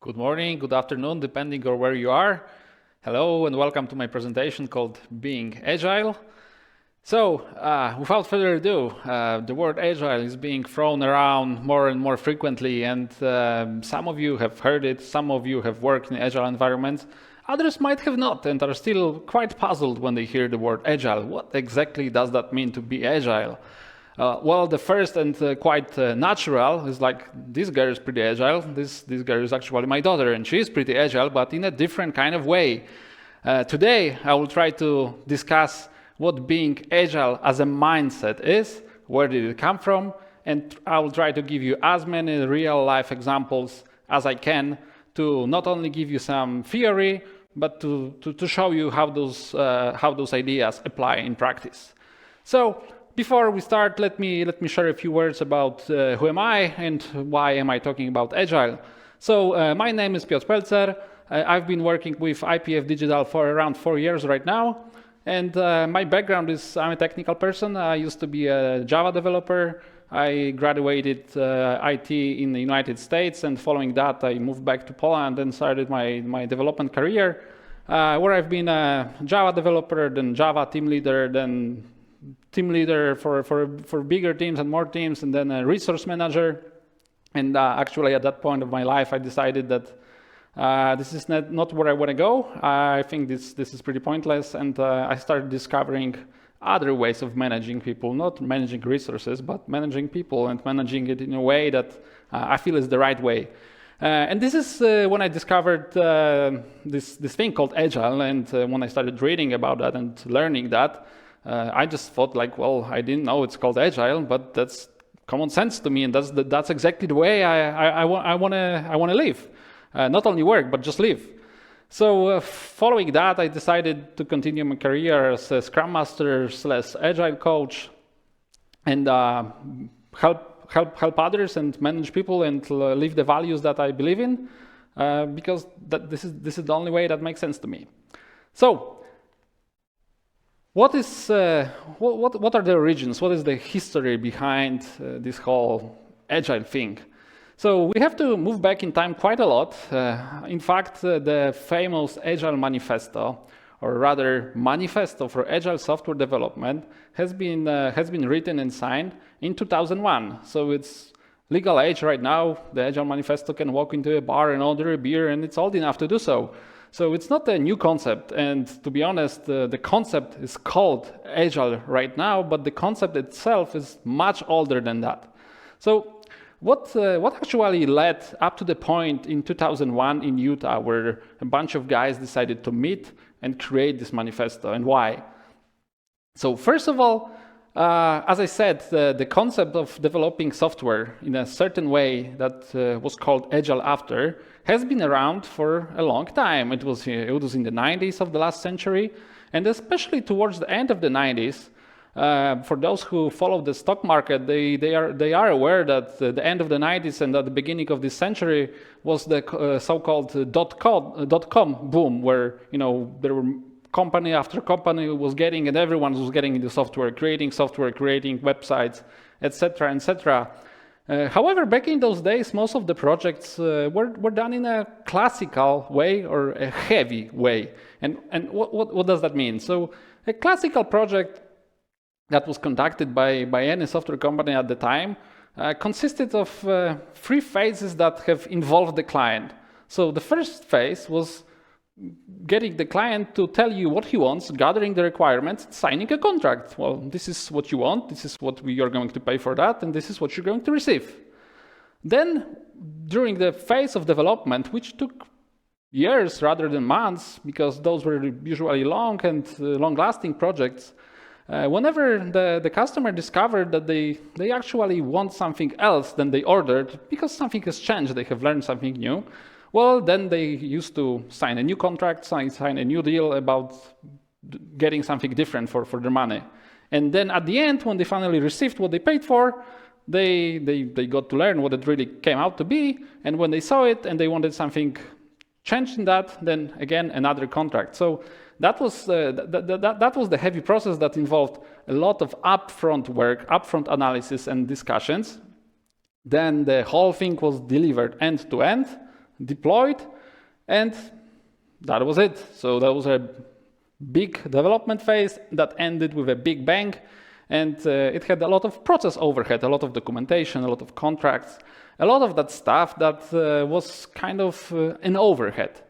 Good morning, good afternoon, depending on where you are. Hello and welcome to my presentation called Being Agile. So, without further ado, the word agile is being thrown around more and more frequently, and some of you have heard it, some of you have worked in agile environments, others might have not and are still quite puzzled when they hear the word agile. What exactly does that mean to be agile? Well, the first and quite natural is like, this girl is pretty agile. This girl is actually my daughter, and she is pretty agile, but in a different kind of way. Today, I will try to discuss what being agile as a mindset is, where did it come from, and I will try to give you as many real-life examples as I can to not only give you some theory, but to show you how those ideas apply in practice. So, before we start, let me share a few words about who am I and why am I talking about Agile. So my name is Piotr Pelcer. I've been working with IPF Digital for around 4 years right now. And my background is I'm a technical person. I used to be a Java developer. I graduated IT in the United States, and following that I moved back to Poland and started my development career, where I've been a Java developer, then Java team leader, then team leader for bigger teams and more teams, and then a resource manager. And actually at that point of my life, I decided that this is not where I want to go. I think this is pretty pointless, and I started discovering other ways of managing people, not managing resources, but managing people and managing it in a way that I feel is the right way. And this is when I discovered this thing called Agile, and when I started reading about that and learning that, I just thought like, well, I didn't know it's called Agile, but that's common sense to me, and that's exactly the way I want to live. Not only work, but just live. So following that, I decided to continue my career as a Scrum Master / Agile coach, and help others and manage people and live the values that I believe in, because this is the only way that makes sense to me. So, what are the origins? What is the history behind this whole Agile thing? So we have to move back in time quite a lot. In fact, the famous Agile Manifesto, or rather Manifesto for Agile Software Development, has been written and signed in 2001. So it's legal age right now. The Agile Manifesto can walk into a bar and order a beer, and it's old enough to do so. So it's not a new concept, and to be honest, the concept is called Agile right now, but the concept itself is much older than that. So what actually led up to the point in 2001 in Utah where a bunch of guys decided to meet and create this manifesto, and why? So first of all, as I said, the concept of developing software in a certain way that was called Agile after has been around for a long time. It was in the 90s of the last century, and especially towards the end of the 90s. For those who follow the stock market, they are aware that the end of the 90s and at the beginning of this century was the so-called dot-com boom, where there were company after company was getting, and everyone was getting into software, creating websites, etc., etc. However, back in those days, most of the projects were done in a classical way or a heavy way. And what does that mean? So a classical project that was conducted by any software company at the time consisted of 3 phases that have involved the client. So the first phase was getting the client to tell you what he wants, gathering the requirements, signing a contract. Well, this is what you want, this is what we are going to pay for that, and this is what you're going to receive. Then, during the phase of development, which took years rather than months, because those were usually long and long-lasting projects, whenever the customer discovered that they actually want something else than they ordered, because something has changed, they have learned something new, well, then they used to sign a new contract, sign a new deal about getting something different for their money. And then at the end, when they finally received what they paid for, they got to learn what it really came out to be. And when they saw it and they wanted something changed in that, then again, another contract. So that was the heavy process that involved a lot of upfront work, upfront analysis and discussions. Then the whole thing was delivered end to end. deployed, and that was it. So that was a big development phase that ended with a big bang, and it had a lot of process overhead, a lot of documentation, a lot of contracts, a lot of that stuff that was kind of an overhead.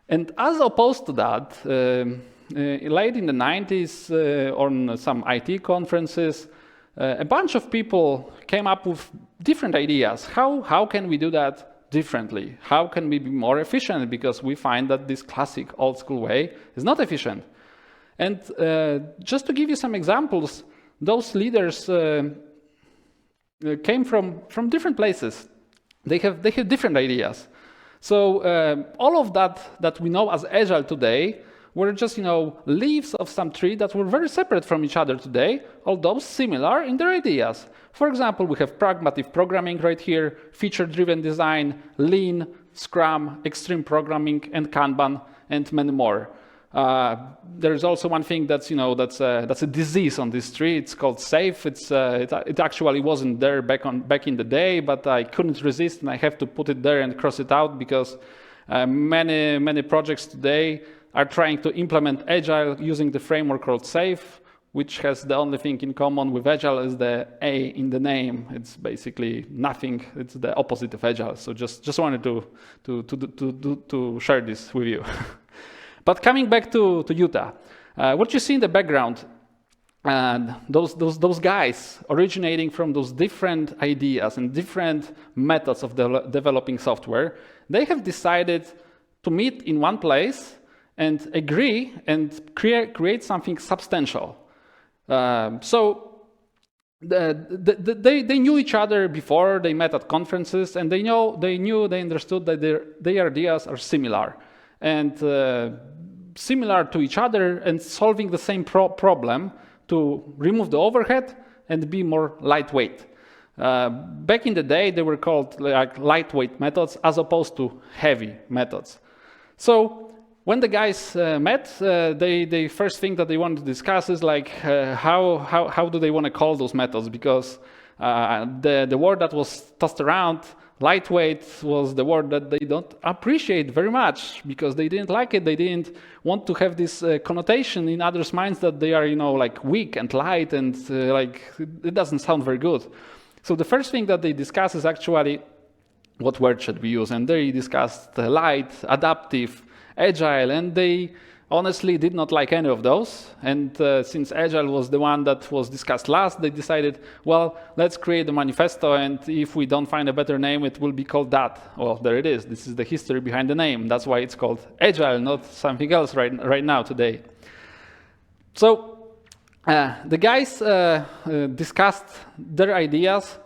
And as opposed to that, late in the 90s, on some IT conferences, a bunch of people came up with different ideas. How can we do that differently? How can we be more efficient? Because we find that this classic old school way is not efficient. And just to give you some examples, those leaders came from different places. They have different ideas. So all of that we know as Agile today were just leaves of some tree that were very separate from each other today, although similar in their ideas. For example, we have pragmatic programming right here, feature-driven design, lean, Scrum, extreme programming, and Kanban, and many more. There is also one thing that's that's a disease on this tree. It's called SAFe. It actually wasn't there back in the day, but I couldn't resist, and I have to put it there and cross it out because many projects today are trying to implement Agile using the framework called SAFe, which has the only thing in common with Agile is the A in the name. It's basically nothing. It's the opposite of Agile. So just wanted to share this with you. But coming back to Utah, what you see in the background, those guys originating from those different ideas and different methods of developing software, they have decided to meet in one place and agree and create something substantial. So they knew each other before they met at conferences, and they understood that their ideas are similar and similar to each other, and solving the same problem to remove the overhead and be more lightweight. Back in the day, they were called like lightweight methods as opposed to heavy methods. So when the guys met, the first thing that they wanted to discuss is like how do they want to call those methods, because the word that was tossed around, lightweight, was the word that they don't appreciate very much because they didn't like it. They didn't want to have this connotation in others' minds that they are like weak and light, and like it doesn't sound very good. So the first thing that they discuss is actually what word should we use, and they discussed light, adaptive, Agile, and they honestly did not like any of those. And since Agile was the one that was discussed last, they decided, well, let's create a manifesto, and if we don't find a better name, it will be called that. Well, there it is. This is the history behind the name. That's why it's called Agile, not something else right now today. So the guys discussed their ideas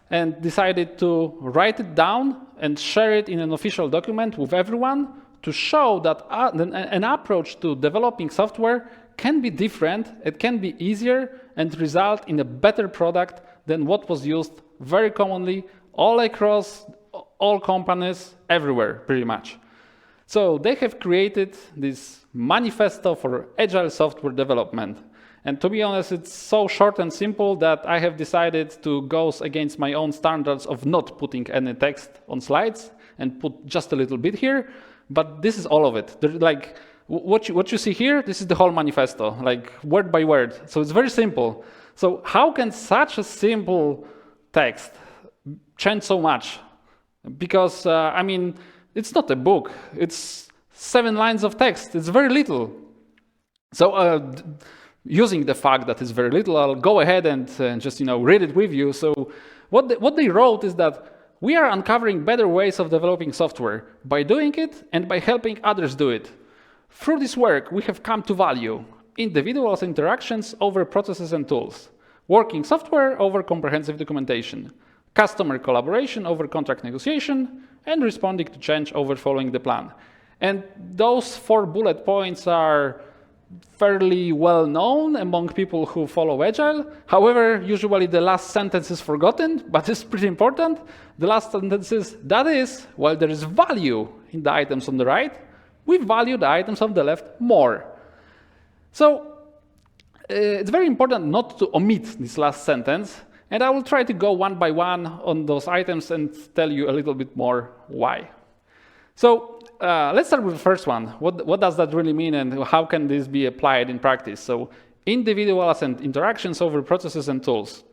and decided to write it down and share it in an official document with everyone, to show that an approach to developing software can be different, it can be easier, and result in a better product than what was used very commonly all across all companies everywhere, pretty much. So they have created this manifesto for Agile software development. And to be honest, it's so short and simple that I have decided to go against my own standards of not putting any text on slides and put just a little bit here. But this is all of it. Like what you see here, this is the whole manifesto, like word by word. So it's very simple. So how can such a simple text change so much? Because I mean, it's not a book. It's 7 lines of text. It's very little. So using the fact that it's very little, I'll go ahead and just read it with you. So what they wrote is that we are uncovering better ways of developing software by doing it and by helping others do it. Through this work, we have come to value individuals' interactions over processes and tools, working software over comprehensive documentation, customer collaboration over contract negotiation, and responding to change over following the plan. And those 4 bullet points are fairly well known among people who follow Agile. However, usually the last sentence is forgotten, but it's pretty important. The last sentence is, that is, while there is value in the items on the right, we value the items on the left more. So it's very important not to omit this last sentence, and I will try to go one by one on those items and tell you a little bit more why. So let's start with the first one. What does that really mean, and how can this be applied in practice? So individuals and interactions over processes and tools.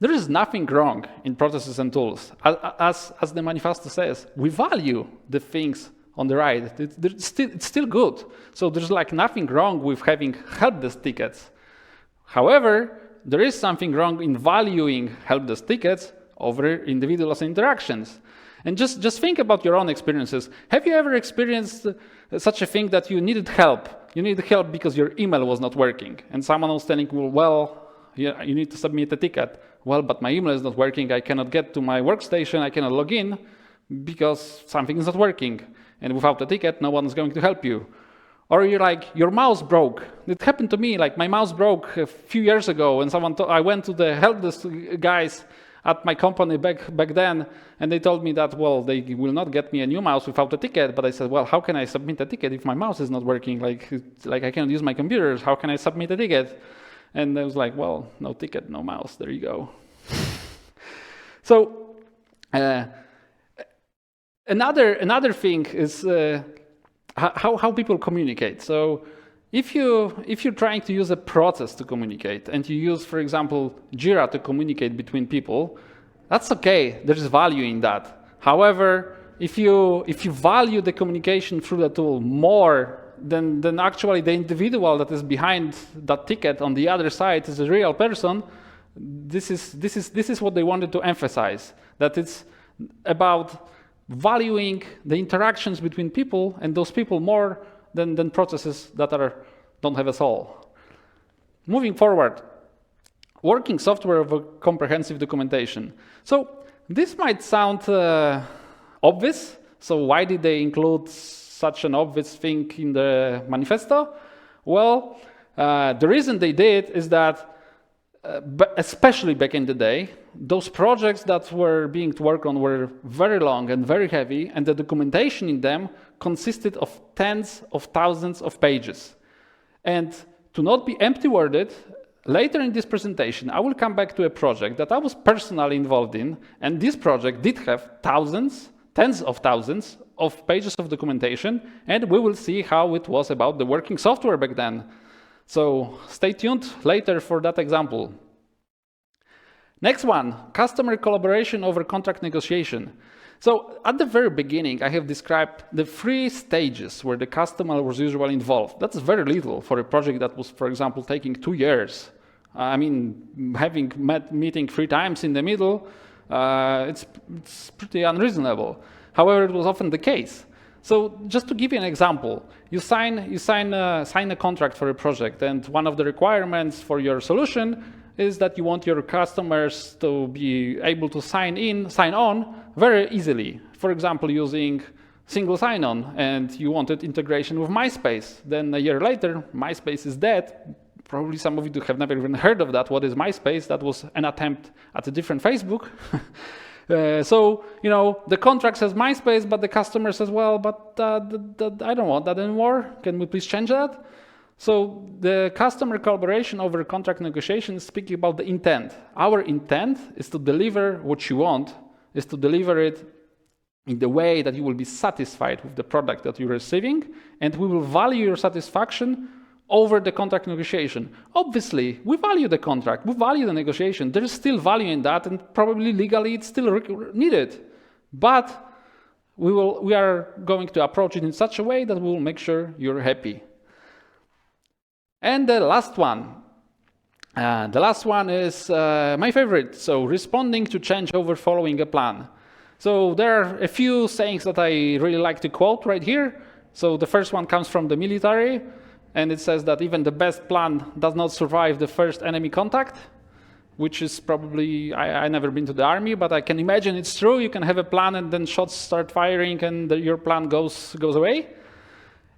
There is nothing wrong in processes and tools. As the Manifesto says, we value the things on the right. It's still good. So there's like nothing wrong with having help desk tickets. However, there is something wrong in valuing help desk tickets over individuals and interactions. And just think about your own experiences. Have you ever experienced such a thing that you needed help? You needed help because your email was not working. And someone was telling you, well, yeah, you need to submit a ticket. Well, but my email is not working. I cannot get to my workstation. I cannot log in because something is not working. And without a ticket, no one is going to help you. Or you're like, your mouse broke. It happened to me, like my mouse broke a few years ago, and I went to the help desk guys at my company back then, and they told me that, well, they will not get me a new mouse without a ticket. But I said, well, how can I submit a ticket if my mouse is not working? Like I cannot use my computers. How can I submit a ticket? And I was like, well, no ticket, no mouse. There you go. So another thing is how people communicate. So if you're trying to use a process to communicate, and you use, for example, Jira to communicate between people, that's okay. There is value in that. However, if you value the communication through the tool more than actually the individual that is behind that ticket on the other side is a real person, this is what they wanted to emphasize. That it's about valuing the interactions between people, and those people more than processes that don't have a soul. Moving forward, working software of a comprehensive documentation. So this might sound obvious. So why did they include such an obvious thing in the Manifesto? Well, the reason they did is that, especially back in the day, those projects that were being worked on were very long and very heavy, and the documentation in them consisted of tens of thousands of pages. And to not be empty-worded, later in this presentation, I will come back to a project that I was personally involved in, and this project did have tens of thousands of pages of documentation, and we will see how it was about the working software back then. So stay tuned later for that example. Next one, customer collaboration over contract negotiation. So at the very beginning, I have described the 3 stages where the customer was usually involved. That's very little for a project that was, for example, taking 2 years. I mean, having meeting 3 times in the middle, it's pretty unreasonable. However, it was often the case. So just to give you an example, you sign a contract for a project, and one of the requirements for your solution is that you want your customers to be able to sign on very easily. For example, using single sign-on, and you wanted integration with MySpace. Then a year later, MySpace is dead. Probably some of you have never even heard of that. What is MySpace? That was an attempt at a different Facebook. So, the contract says MySpace, but the customer says, well, but I don't want that anymore. Can we please change that? So the customer collaboration over contract negotiation is speaking about the intent. Our intent is to deliver what you want, is to deliver it in the way that you will be satisfied with the product that you're receiving, and we will value your satisfaction over the contract negotiation. Obviously, we value the contract, we value the negotiation. There is still value in that, and probably legally it's still needed. But we are going to approach it in such a way that we will make sure you're happy. And the last one. The last one is my favorite. So responding to change over following a plan. So there are a few sayings that I really like to quote right here. So the first one comes from the military, and it says that even the best plan does not survive the first enemy contact, which is probably, I never been to the army, but I can imagine it's true. You can have a plan and then shots start firing and your plan goes away.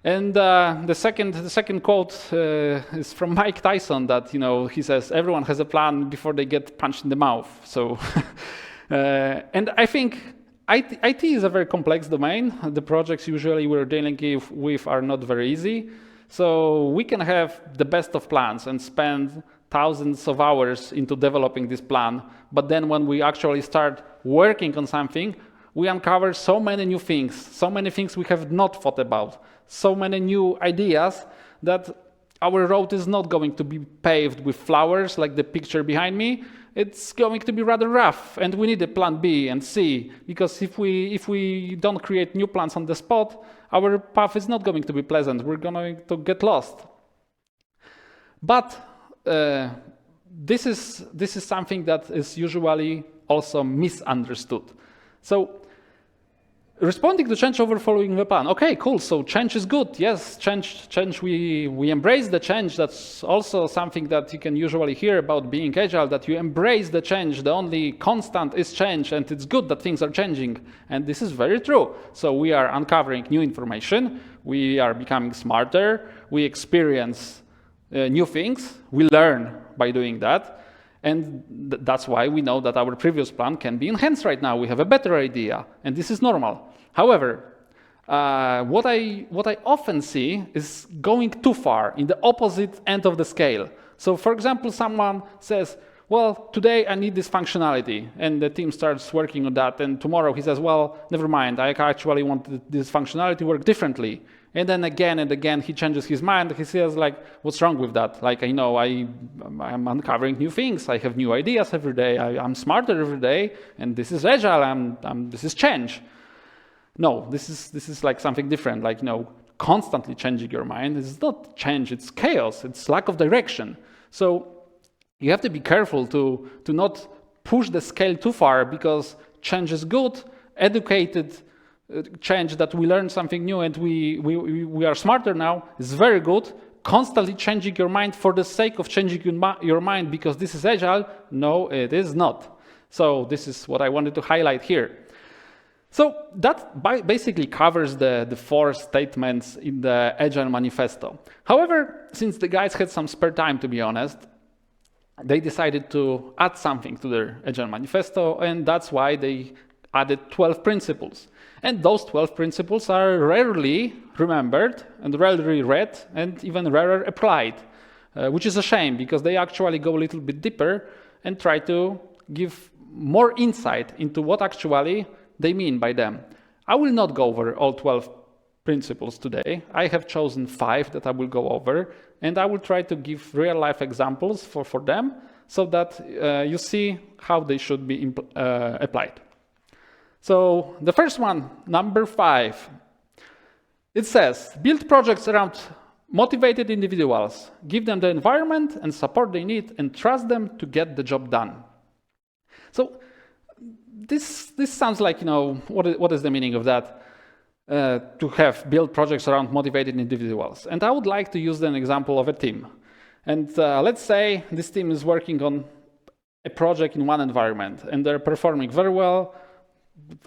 And the second quote is from Mike Tyson, that he says everyone has a plan before they get punched in the mouth. So, and I think IT is a very complex domain. The projects usually we're dealing with are not very easy. So we can have the best of plans and spend thousands of hours into developing this plan. But then when we actually start working on something, we uncover so many new things, so many things we have not thought about, so many new ideas that our road is not going to be paved with flowers like the picture behind me. It's going to be rather rough, and we need a plan B and C, because if we don't create new plans on the spot, our path is not going to be pleasant. We're going to get lost. But this is something that is usually also misunderstood. So responding to change over following the plan. Okay, cool. So change is good. Yes, change. We embrace the change. That's also something that you can usually hear about being agile, that you embrace the change. The only constant is change, and it's good that things are changing. And this is very true. So we are uncovering new information. We are becoming smarter. We experience new things. We learn by doing that. And that's why we know that our previous plan can be enhanced right now. We have a better idea, and this is normal. However, what I often see is going too far in the opposite end of the scale. So, for example, someone says, well, today I need this functionality, and the team starts working on that, and tomorrow he says, well, never mind, I actually want this functionality to work differently. And then again and again he changes his mind. He says, like, what's wrong with that? Like, I know I'm uncovering new things. I have new ideas every day. I'm smarter every day, and this is agile. This is change. No, this is like something different. Like, constantly changing your mind is not change. It's chaos. It's lack of direction. So you have to be careful to not push the scale too far, because change is good. Educated change, that we learn something new and we are smarter now, is very good. Constantly changing your mind for the sake of changing your mind because this is agile, no, it is not. So this is what I wanted to highlight here. So that basically covers the 4 statements in the Agile Manifesto. However, since the guys had some spare time, to be honest, they decided to add something to their Agile Manifesto, and that's why they added 12 principles. And those 12 principles are rarely remembered and rarely read and even rarer applied, which is a shame, because they actually go a little bit deeper and try to give more insight into what actually they mean by them. I will not go over all 12 principles today. I have chosen 5 that I will go over, and I will try to give real-life examples for them so that you see how they should be applied. So the first one, number 5, it says, build projects around motivated individuals, give them the environment and support they need, and trust them to get the job done. So this sounds like, what is the meaning of that? To have build projects around motivated individuals. And I would like to use an example of a team. And let's say this team is working on a project in one environment, and they're performing very well.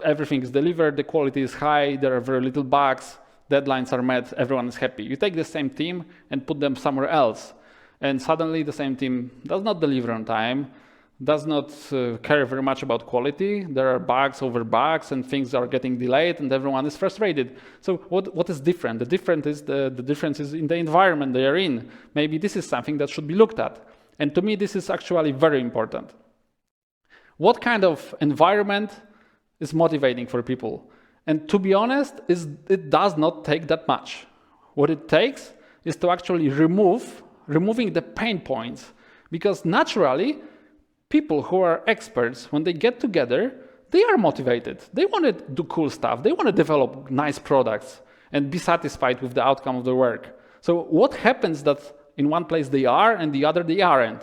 Everything is delivered, the quality is high, there are very little bugs, deadlines are met, everyone is happy. You take the same team and put them somewhere else, and suddenly the same team does not deliver on time, does not care very much about quality, there are bugs over bugs, and things are getting delayed, and everyone is frustrated. So what is different? The difference is in the environment they are in. Maybe this is something that should be looked at. And to me, this is actually very important. What kind of environment is motivating for people? And to be honest, it does not take that much. What it takes is to actually removing the pain points, because naturally people who are experts, when they get together, they are motivated. They want to do cool stuff. They want to develop nice products and be satisfied with the outcome of their work. So what happens that in one place they are and the other they aren't?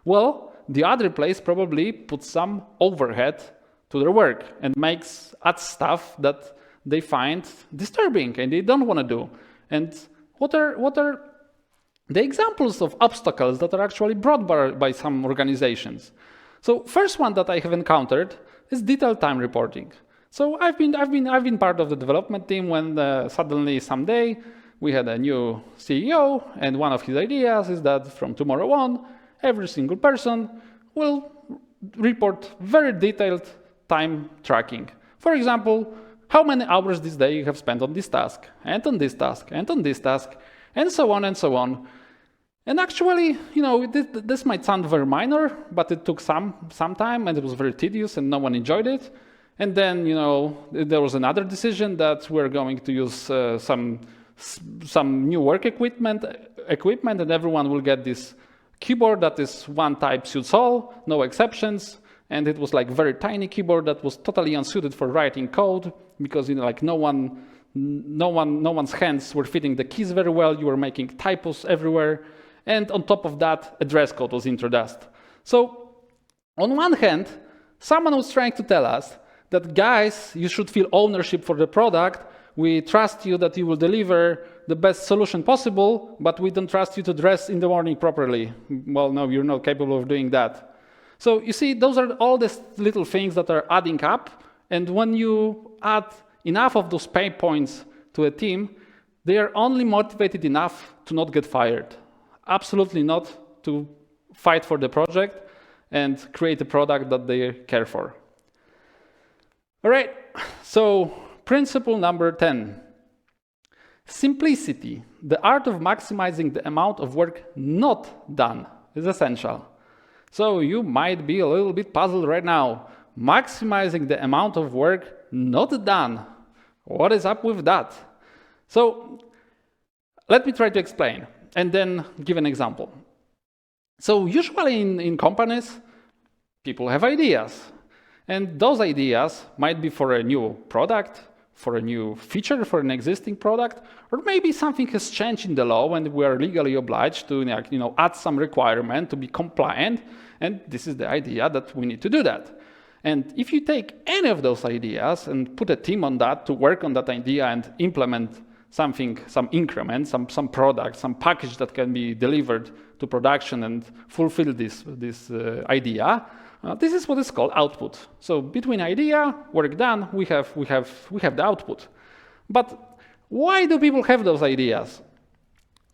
Well, the other place probably puts some overhead to their work and adds stuff that they find disturbing and they don't want to do. And what are the examples of obstacles that are actually brought by some organizations? So first one that I have encountered is detailed time reporting. So I've been part of the development team when suddenly someday we had a new CEO, and one of his ideas is that from tomorrow on, every single person will report very detailed time tracking. For example, how many hours this day you have spent on this task, and on this task, and on this task, and so on and so on. And actually, this might sound very minor, but it took some time, and it was very tedious, and no one enjoyed it. And then, there was another decision that we're going to use some new work equipment, and everyone will get this keyboard that is one type suits all, no exceptions. And it was like very tiny keyboard that was totally unsuited for writing code because no one's hands were fitting the keys very well. You were making typos everywhere, and on top of that, a dress code was introduced. So, on one hand, someone was trying to tell us that guys, you should feel ownership for the product. We trust you that you will deliver the best solution possible, but we don't trust you to dress in the morning properly. Well, no, you're not capable of doing that. So you see, those are all these little things that are adding up. And when you add enough of those pain points to a team, they are only motivated enough to not get fired. Absolutely not to fight for the project and create a product that they care for. All right, so principle number 10. Simplicity, the art of maximizing the amount of work not done, is essential. So you might be a little bit puzzled right now. Maximizing the amount of work not done. What is up with that? So let me try to explain and then give an example. So usually in companies, people have ideas. And those ideas might be for a new product, for a new feature, for an existing product, or maybe something has changed in the law and we are legally obliged to add some requirement to be compliant, and this is the idea that we need to do that. And if you take any of those ideas and put a team on that to work on that idea and implement something, some increment, some product, some package that can be delivered to production and fulfill this idea, this is what is called output. So between idea, work done, we have the output. But why do people have those ideas?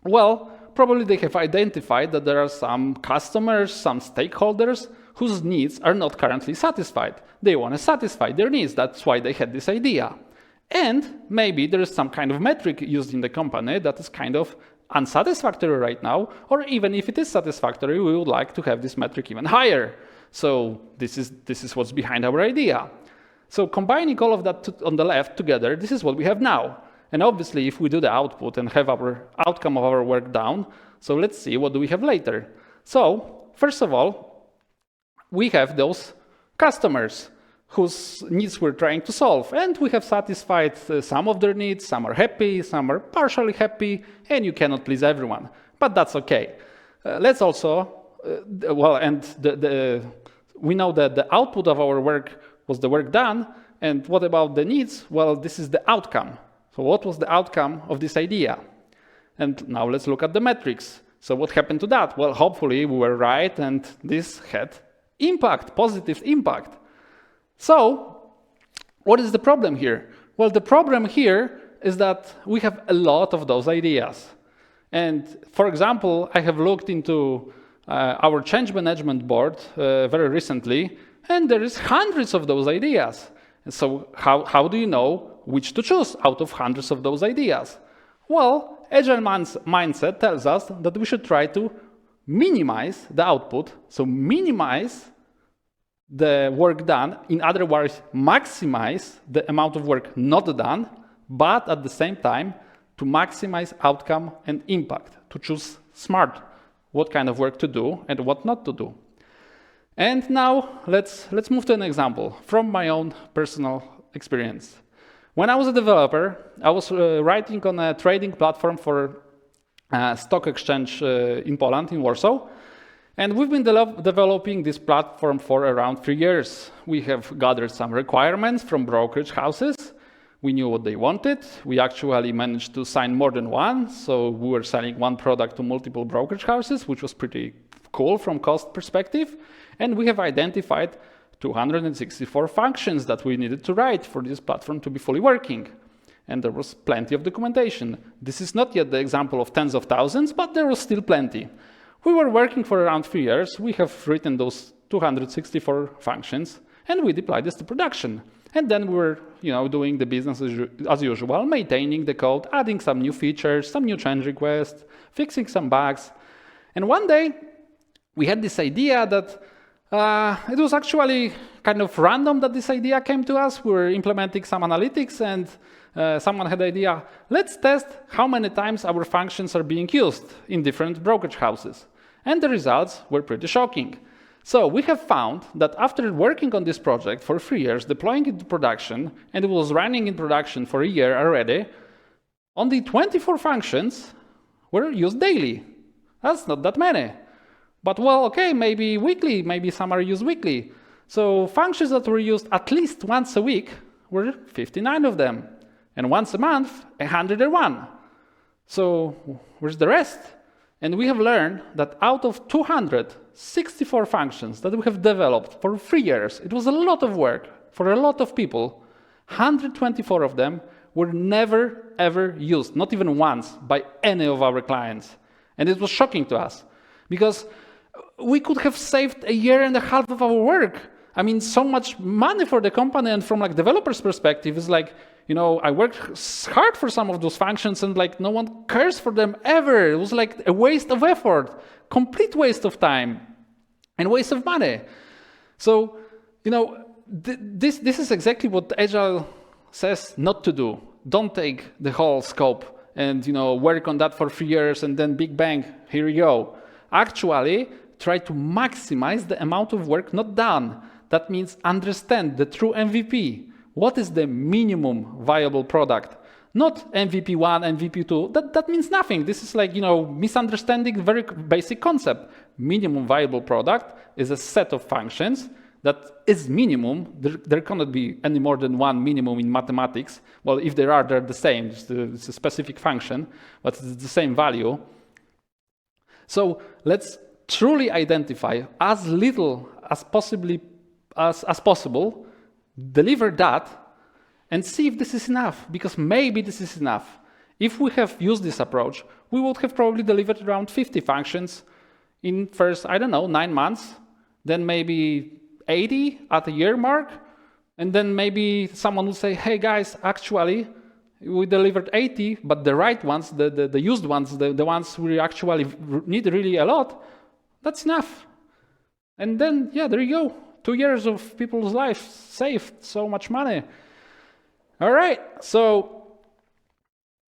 Well, probably they have identified that there are some customers, some stakeholders whose needs are not currently satisfied. They want to satisfy their needs. That's why they had this idea. And maybe there is some kind of metric used in the company that is kind of unsatisfactory right now, or even if it is satisfactory, we would like to have this metric even higher. So this is what's behind our idea. So combining all of that on the left together, this is what we have now. And obviously, if we do the output and have our outcome of our work down, so let's see what do we have later. So first of all, we have those customers whose needs we're trying to solve. And we have satisfied some of their needs, some are happy, some are partially happy, and you cannot please everyone. But that's okay. Let's also, we know that the output of our work was the work done, and what about the needs? Well, this is the outcome. So what was the outcome of this idea? And now let's look at the metrics. So what happened to that? Well, hopefully we were right, and this had impact, positive impact. So what is the problem here? Well, the problem here is that we have a lot of those ideas. And for example, I have looked into our change management board very recently, and there is hundreds of those ideas. And so how do you know which to choose out of hundreds of those ideas? Well, Agile mindset tells us that we should try to minimize the output, so minimize the work done, in other words, maximize the amount of work not done, but at the same time, to maximize outcome and impact, to choose smart what kind of work to do and what not to do. And now let's move to an example from my own personal experience. When I was a developer, I was writing on a trading platform for a stock exchange in Poland, in Warsaw. And we've been developing this platform for around 3 years. We have gathered some requirements from brokerage houses. We knew what they wanted. We actually managed to sign more than one. So we were selling one product to multiple brokerage houses, which was pretty cool from cost perspective. And we have identified 264 functions that we needed to write for this platform to be fully working. And there was plenty of documentation. This is not yet the example of tens of thousands, but there was still plenty. We were working for around 3 years. We have written those 264 functions, and we deployed this to production. And then we were, doing the business as usual, maintaining the code, adding some new features, some new change requests, fixing some bugs. And one day, we had this idea that It was actually kind of random that this idea came to us. We were implementing some analytics and someone had the idea, let's test how many times our functions are being used in different brokerage houses. And the results were pretty shocking. So we have found that after working on this project for 3 years, deploying it to production, and it was running in production for a year already, only 24 functions were used daily. That's not that many. But well, okay, maybe weekly, maybe some are used weekly. So functions that were used at least once a week were 59 of them. And once a month, 101. So where's the rest? And we have learned that out of 264 functions that we have developed for 3 years, it was a lot of work for a lot of people, 124 of them were never ever used, not even once, by any of our clients. And it was shocking to us because we could have saved a year and a half of our work. I mean, so much money for the company, and from like developers' perspective, it's like, you know, I worked hard for some of those functions and like no one cares for them ever. It was like a waste of effort, complete waste of time and waste of money. So, you know, this is exactly what Agile says not to do. Don't take the whole scope and, you know, work on that for 3 years and then big bang, here you go. Actually, try to maximize the amount of work not done. That means understand the true MVP. What is the minimum viable product? Not MVP 1, MVP 2. That means nothing. This is like, you know, misunderstanding very basic concept. Minimum viable product is a set of functions that is minimum. There cannot be any more than one minimum in mathematics. Well, if there are, they're the same. It's a specific function, but it's the same value. So let's truly identify as little as possible, deliver that, and see if this is enough, because maybe this is enough. If we have used this approach, we would have probably delivered around 50 functions in first, I don't know, 9 months, then maybe 80 at the year mark, and then maybe someone would say, hey guys, actually, we delivered 80, but the right ones, the used ones, the ones we actually need really a lot, that's enough. And then, yeah, there you go. 2 years of people's lives saved, so much money. All right, so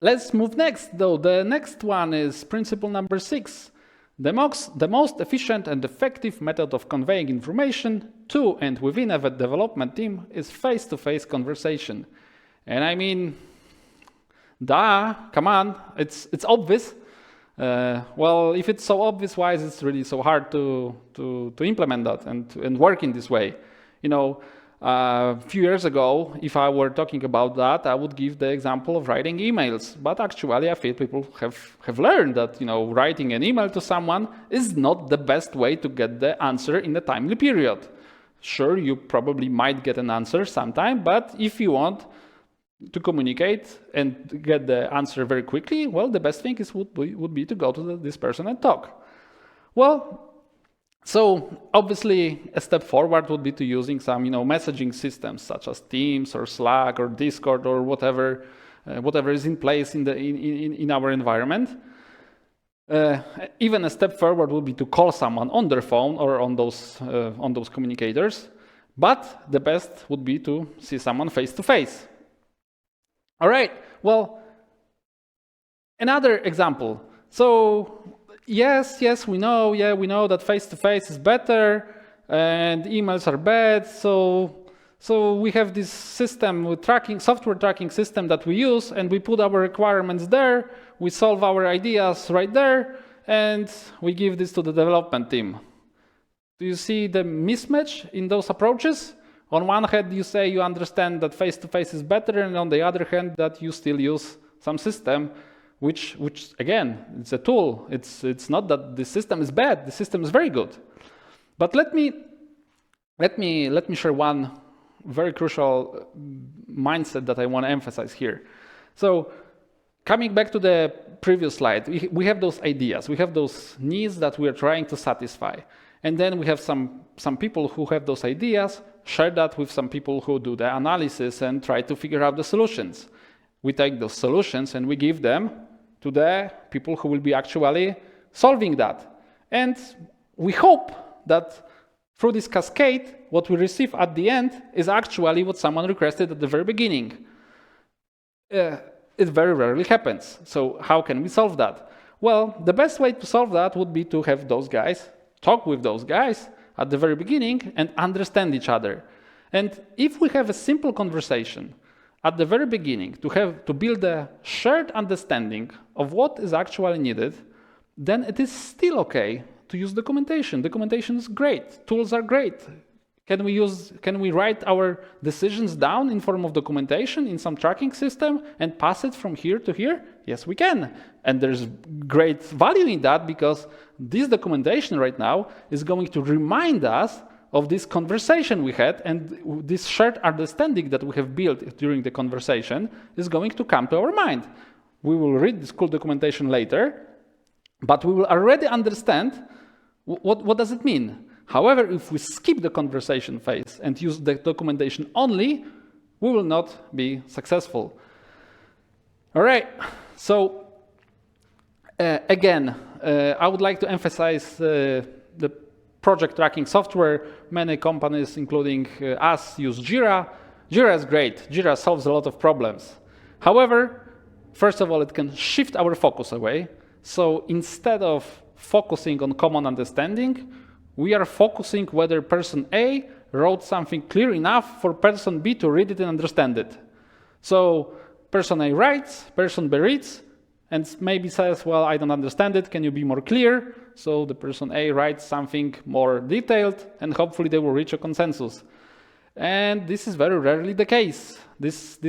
let's move next, though. The next one is principle number 6. The most efficient and effective method of conveying information to and within a development team is face-to-face conversation. And I mean, come on, it's obvious. Well, if it's so obvious, why is it really so hard to implement that and work in this way? You know, a few years ago, if I were talking about that, I would give the example of writing emails. But actually, I feel people have learned that, you know, writing an email to someone is not the best way to get the answer in a timely period. Sure, you probably might get an answer sometime, but if you want to communicate and get the answer very quickly, well, the best thing would be to go to this person and talk. Well, so obviously a step forward would be to using some, you know, messaging systems such as Teams or Slack or Discord or whatever is in place in our environment. Even a step forward would be to call someone on their phone or on those communicators, but the best would be to see someone face to face. All right, well, another example. So yes, we know that face-to-face is better and emails are bad. So we have this system with software tracking system that we use, and we put our requirements there, we solve our ideas right there, and we give this to the development team. Do you see the mismatch in those approaches? On one hand, you say you understand that face-to-face is better, and on the other hand, that you still use some system, which again, it's a tool. It's not that the system is bad. The system is very good. But let me share one very crucial mindset that I want to emphasize here. So, coming back to the previous slide, we have those ideas, we have those needs that we are trying to satisfy, and then we have some people who have those ideas. Share that with some people who do the analysis and try to figure out the solutions. We take those solutions and we give them to the people who will be actually solving that. And we hope that through this cascade, what we receive at the end is actually what someone requested at the very beginning. It very rarely happens. So how can we solve that? Well, the best way to solve that would be to have those guys, talk with those guys at the very beginning and understand each other. And if we have a simple conversation at the very beginning to build a shared understanding of what is actually needed, then it is still okay to use documentation. Documentation is great. Tools are great. Can we write our decisions down in form of documentation in some tracking system and pass it from here to here? Yes, we can. And there's great value in that because this documentation right now is going to remind us of this conversation we had, and this shared understanding that we have built during the conversation is going to come to our mind. We will read this cool documentation later, but we will already understand what does it mean. However, if we skip the conversation phase and use the documentation only, we will not be successful. All right, so again, I would like to emphasize the project tracking software. Many companies, including us, use Jira. Jira is great. Jira solves a lot of problems. However, first of all, it can shift our focus away. So instead of focusing on common understanding, we are focusing whether person A wrote something clear enough for person B to read it and understand it. So person A writes, person B reads, and maybe says, well, I don't understand it, can you be more clear? So the person A writes something more detailed, and hopefully they will reach a consensus. And this is very rarely the case. This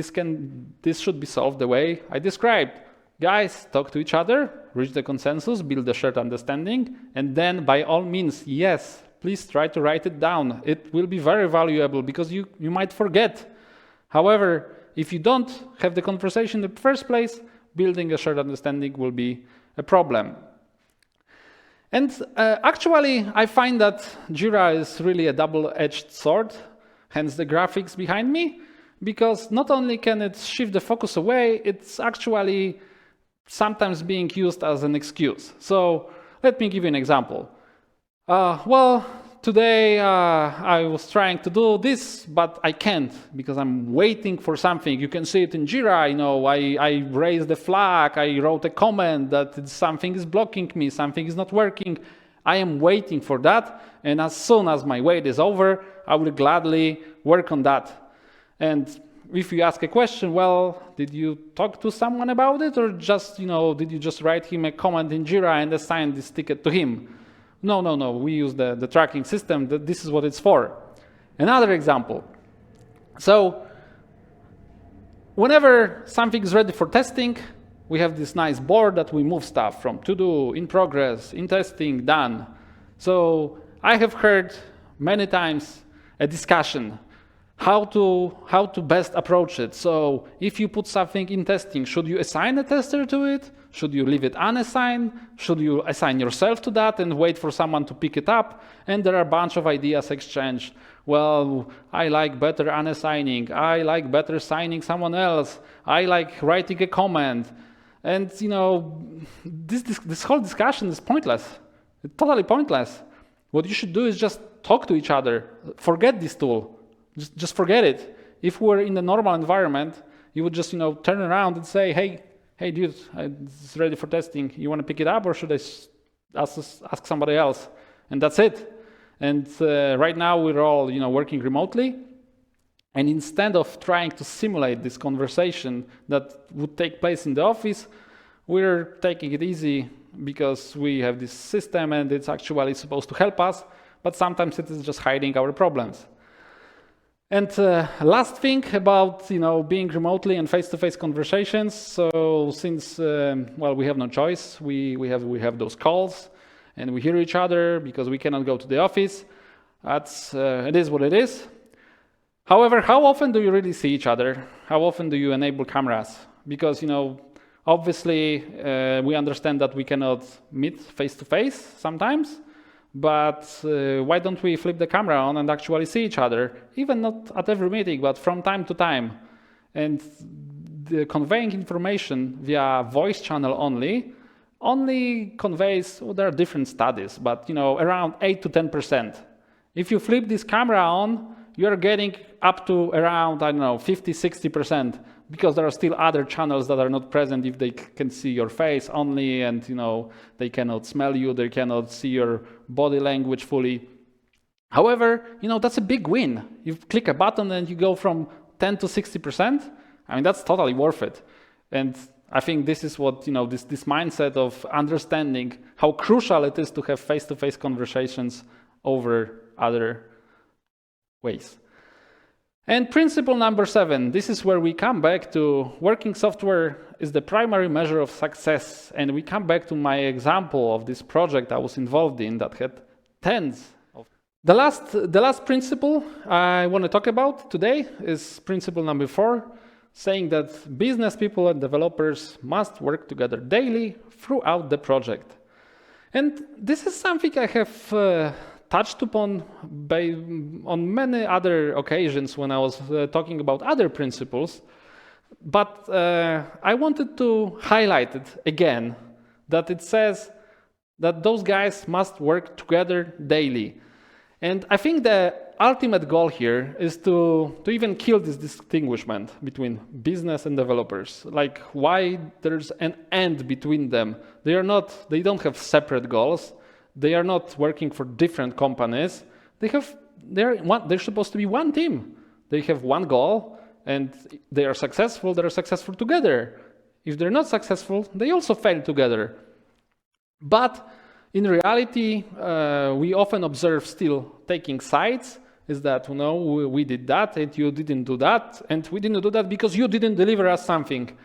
should be solved the way I described. Guys, talk to each other, reach the consensus, build a shared understanding, and then by all means, yes, please try to write it down. It will be very valuable because you might forget. However, if you don't have the conversation in the first place, building a shared understanding will be a problem. And actually, I find that Jira is really a double-edged sword, hence the graphics behind me, because not only can it shift the focus away, it's actually sometimes being used as an excuse. So let me give you an example. Well, today I was trying to do this, but I can't because I'm waiting for something. You can see it in Jira. I raised the flag. I wrote a comment that something is blocking me, something is not working. I am waiting for that, and as soon as my wait is over, I will gladly work on that. And if you ask a question, well, did you talk to someone about it, or just, did you just write him a comment in Jira and assign this ticket to him? No. We use the tracking system. This is what it's for. Another example. So whenever something is ready for testing, we have this nice board that we move stuff from to do, in progress, in testing, done. So I have heard many times a discussion how to best approach it. So if you put something in testing, should you assign a tester to it? Should you leave it unassigned? Should you assign yourself to that and wait for someone to pick it up? And there are a bunch of ideas exchanged. Well, I like better unassigning. I like better assigning someone else. I like writing a comment. And this whole discussion is pointless. It's totally pointless. What you should do is just talk to each other. Forget this tool. Just forget it. If we're in the normal environment, you would just turn around and say, hey dude, it's ready for testing. You want to pick it up, or should I ask somebody else? And that's it. And right now we're all working remotely. And instead of trying to simulate this conversation that would take place in the office, we're taking it easy because we have this system and it's actually supposed to help us, but sometimes it is just hiding our problems. And last thing about being remotely and face-to-face conversations. So since we have no choice, we have those calls, and we hear each other because we cannot go to the office. It is what it is. However, how often do you really see each other? How often do you enable cameras? Because obviously we understand that we cannot meet face-to-face sometimes. But why don't we flip the camera on and actually see each other? Even not at every meeting, but from time to time. And the conveying information via voice channel only conveys, there are different studies, but around 8 to 10%. If you flip this camera on, you're getting up to around, I don't know, 50, 60%, because there are still other channels that are not present if they can see your face only, and they cannot smell you, they cannot see your body language fully. However, that's a big win. You click a button and you go from 10 to 60%. I mean, that's totally worth it. And I think this is what, this mindset of understanding how crucial it is to have face-to-face conversations over other ways. And principle number 7, this is where we come back to working software is the primary measure of success. And we come back to my example of this project I was involved in that had tens of... The last principle I want to talk about today is principle number 4, saying that business people and developers must work together daily throughout the project. And this is something I have touched upon on many other occasions when I was talking about other principles, but I wanted to highlight it again, that it says that those guys must work together daily. And I think the ultimate goal here is to even kill this distinguishment between business and developers. Like, why there's an and between them. They don't have separate goals. They are not working for different companies. They're supposed to be one team. They have one goal, and they are successful together. If they're not successful, they also fail together. But in reality, we often observe still taking sides, is that, we did that and you didn't do that, and we didn't do that because you didn't deliver us something.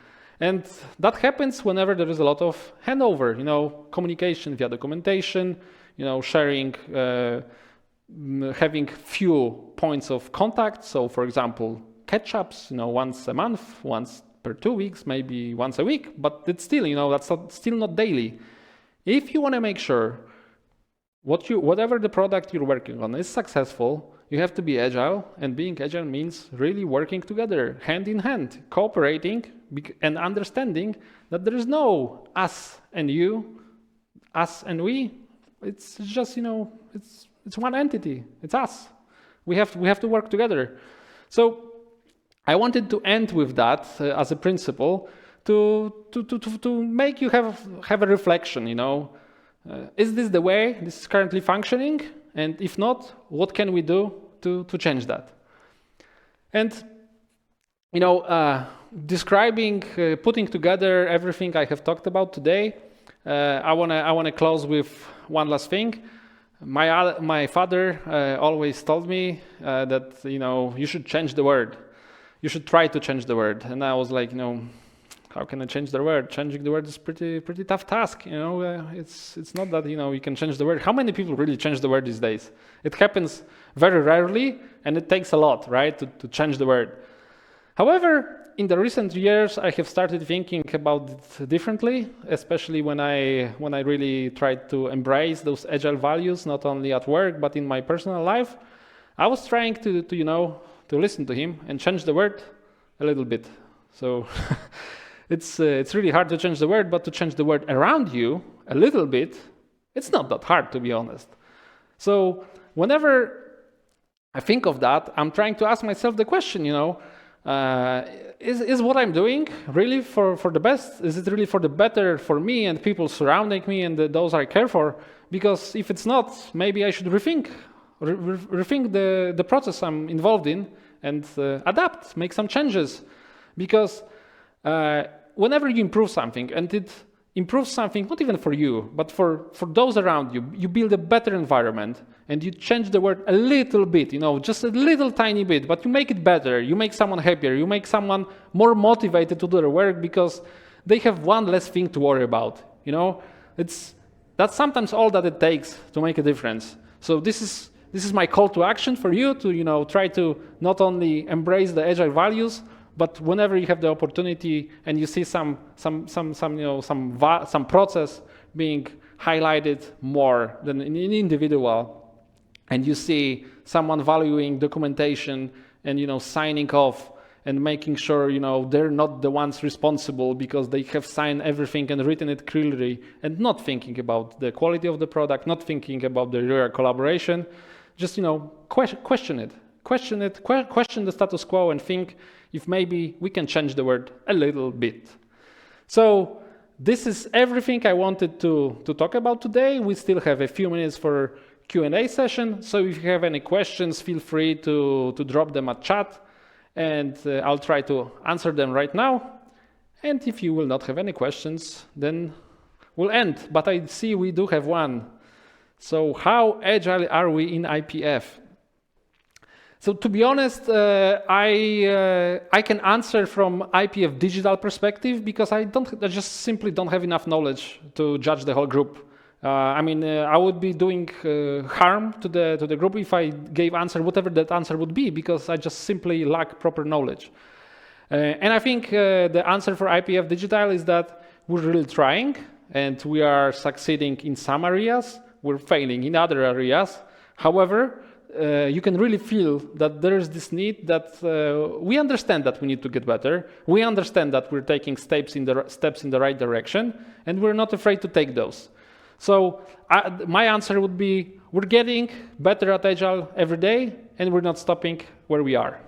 And that happens whenever there is a lot of handover, communication via documentation, sharing, having few points of contact. So, for example, catch-ups, once a month, once per 2 weeks, maybe once a week, but it's still, that's still not daily. If you want to make sure whatever the product you're working on is successful, you have to be agile, and being agile means really working together, hand in hand, cooperating, and understanding that there is no us and you, us and we. It's just, it's one entity. It's us. We have to work together. So I wanted to end with that as a principle to make you have a reflection. Is this the way this is currently functioning? And if not, what can we do to change that? And describing, putting together everything I have talked about today, I wanna close with one last thing. My father always told me that you should change the word. You should try to change the word. And I was like, how can I change the word? Changing the word is pretty tough task. It's not that you can change the word. How many people really change the word these days? It happens very rarely, and it takes a lot, right, to change the word. However, in the recent years, I have started thinking about it differently, especially when I really tried to embrace those agile values, not only at work but in my personal life. I was trying to listen to him and change the word a little bit. So it's really hard to change the word, but to change the word around you a little bit, it's not that hard, to be honest. So whenever I think of that, I'm trying to ask myself the question, is what I'm doing really for the best? Is it really for the better for me and people surrounding me and those I care for? Because if it's not, maybe I should rethink the process I'm involved in and adapt, make some changes. Because whenever you improve something, and it improves something not even for you, but for those around you, you build a better environment, and you change the word a little bit, just a little tiny bit, but you make it better, you make someone happier, you make someone more motivated to do their work because they have one less thing to worry about. That's sometimes all that it takes to make a difference. So this is my call to action for you to try to not only embrace the agile values, but whenever you have the opportunity and you see some process being highlighted more than an individual, and you see someone valuing documentation and signing off and making sure they're not the ones responsible because they have signed everything and written it clearly, and not thinking about the quality of the product, not thinking about the real collaboration, just question it. Question the status quo and think if maybe we can change the word a little bit. So this is everything I wanted to talk about today. We still have a few minutes for Q&A session. So if you have any questions, feel free to drop them at chat, and I'll try to answer them right now. And if you will not have any questions, then we'll end. But I see we do have one. So how agile are we in IPF? So to be honest, I can answer from IPF Digital perspective because I just simply don't have enough knowledge to judge the whole group. I would be doing harm to the group if I gave answer, whatever that answer would be, because I just simply lack proper knowledge. And I think the answer for IPF Digital is that we're really trying, and we are succeeding in some areas, we're failing in other areas. However, you can really feel that there is this need that we understand that we need to get better. We understand that we're taking steps in the right direction, and we're not afraid to take those. So my answer would be, we're getting better at Agile every day, and we're not stopping where we are.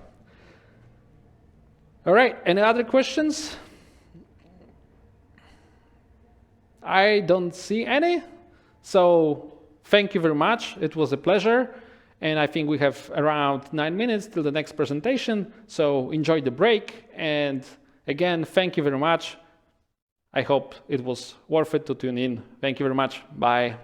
All right, any other questions? I don't see any. So thank you very much. It was a pleasure. And I think we have around 9 minutes till the next presentation. So enjoy the break. And again, thank you very much. I hope it was worth it to tune in. Thank you very much. Bye.